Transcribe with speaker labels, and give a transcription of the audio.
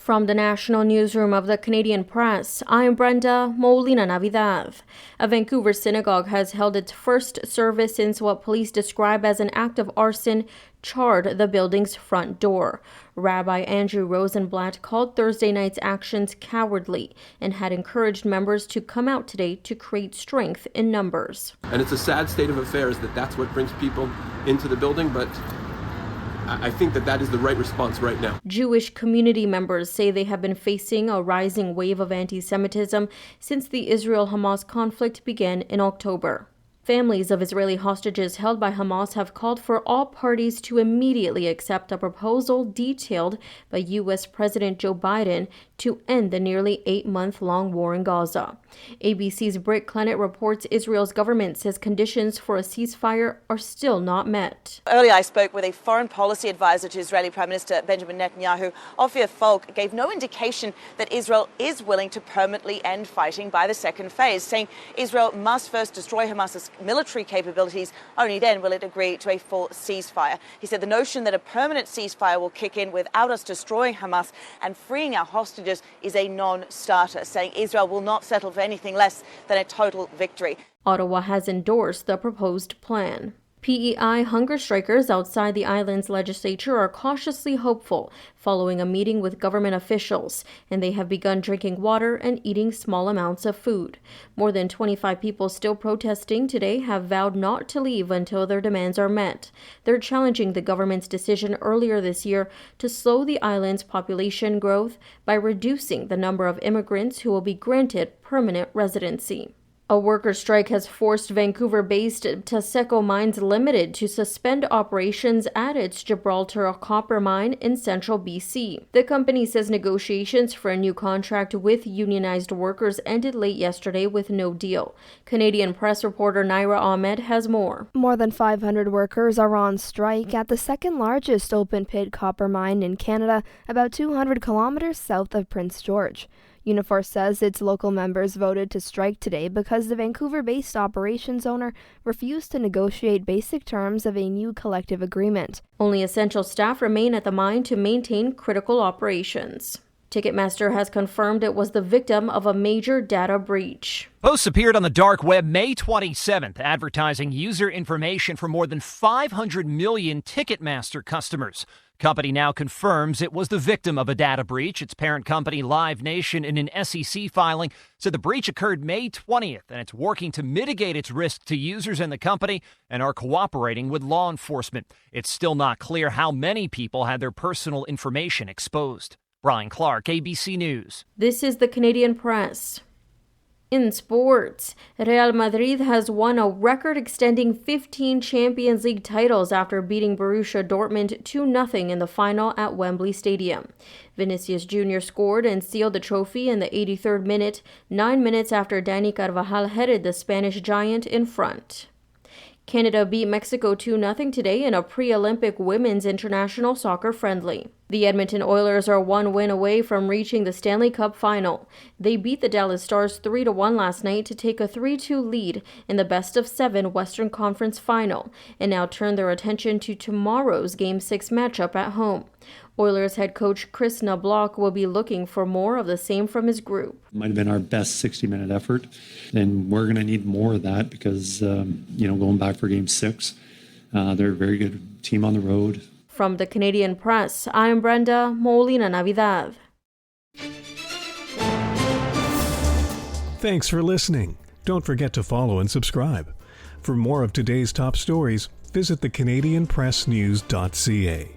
Speaker 1: From the national newsroom of the Canadian Press, I'm Brenda Molina-Navidad. A Vancouver synagogue has held its first service since what police describe as an act of arson charred the building's front door. Rabbi Andrew Rosenblatt called Thursday night's actions cowardly and had encouraged members to come out today to create strength in numbers.
Speaker 2: And it's a sad state of affairs that's what brings people into the building, but I think that is the right response right now.
Speaker 1: Jewish community members say they have been facing a rising wave of anti-Semitism since the Israel-Hamas conflict began in October. Families of Israeli hostages held by Hamas have called for all parties to immediately accept a proposal detailed by U.S. President Joe Biden to end the nearly 8-month-long war in Gaza. ABC's Britt Clennett reports Israel's government says conditions for a ceasefire are still not met.
Speaker 3: Earlier I spoke with a foreign policy advisor to Israeli Prime Minister Benjamin Netanyahu. Ophir Folk gave no indication that Israel is willing to permanently end fighting by the second phase, saying Israel must first destroy Hamas's military capabilities, only then will it agree to a full ceasefire. He said the notion that a permanent ceasefire will kick in without us destroying Hamas and freeing our hostages is a non-starter, saying Israel will not settle for anything less than a total victory.
Speaker 1: Ottawa has endorsed the proposed plan. PEI hunger strikers outside the island's legislature are cautiously hopeful following a meeting with government officials, and they have begun drinking water and eating small amounts of food. More than 25 people still protesting today have vowed not to leave until their demands are met. They're challenging the government's decision earlier this year to slow the island's population growth by reducing the number of immigrants who will be granted permanent residency. A worker strike has forced Vancouver-based Taseko Mines Limited to suspend operations at its Gibraltar copper mine in central BC. The company says negotiations for a new contract with unionized workers ended late yesterday with no deal. Canadian Press reporter Naira Ahmed has more.
Speaker 4: More than 500 workers are on strike at the second largest open-pit copper mine in Canada, about 200 kilometers south of Prince George. Unifor says its local members voted to strike today because the Vancouver-based operations owner refused to negotiate basic terms of a new collective agreement.
Speaker 1: Only essential staff remain at the mine to maintain critical operations. Ticketmaster has confirmed it was the victim of a major data breach.
Speaker 5: Posts appeared on the dark web May 27th, advertising user information for more than 500 million Ticketmaster customers. Company now confirms it was the victim of a data breach. Its parent company, Live Nation, in an SEC filing, said the breach occurred May 20th, and it's working to mitigate its risk to users and the company and are cooperating with law enforcement. It's still not clear how many people had their personal information exposed. Brian Clark, ABC News.
Speaker 1: This is the Canadian Press. In sports, Real Madrid has won a record-extending 15 Champions League titles after beating Borussia Dortmund 2-0 in the final at Wembley Stadium. Vinicius Jr. scored and sealed the trophy in the 83rd minute, 9 minutes after Dani Carvajal headed the Spanish giant in front. Canada beat Mexico 2-0 today in a pre-Olympic women's international soccer friendly. The Edmonton Oilers are one win away from reaching the Stanley Cup final. They beat the Dallas Stars 3-1 last night to take a 3-2 lead in the best-of-7 Western Conference final, and now turn their attention to tomorrow's Game 6 matchup at home. Oilers head coach Chris Knobloch will be looking for more of the same from his group.
Speaker 6: It might have been our best 60-minute effort, and we're going to need more of that because, going back for Game 6, they're a very good team on the road.
Speaker 1: From the Canadian Press, I'm Brenda Molina-Navidad.
Speaker 7: Thanks for listening. Don't forget to follow and subscribe. For more of today's top stories, visit thecanadianpressnews.ca.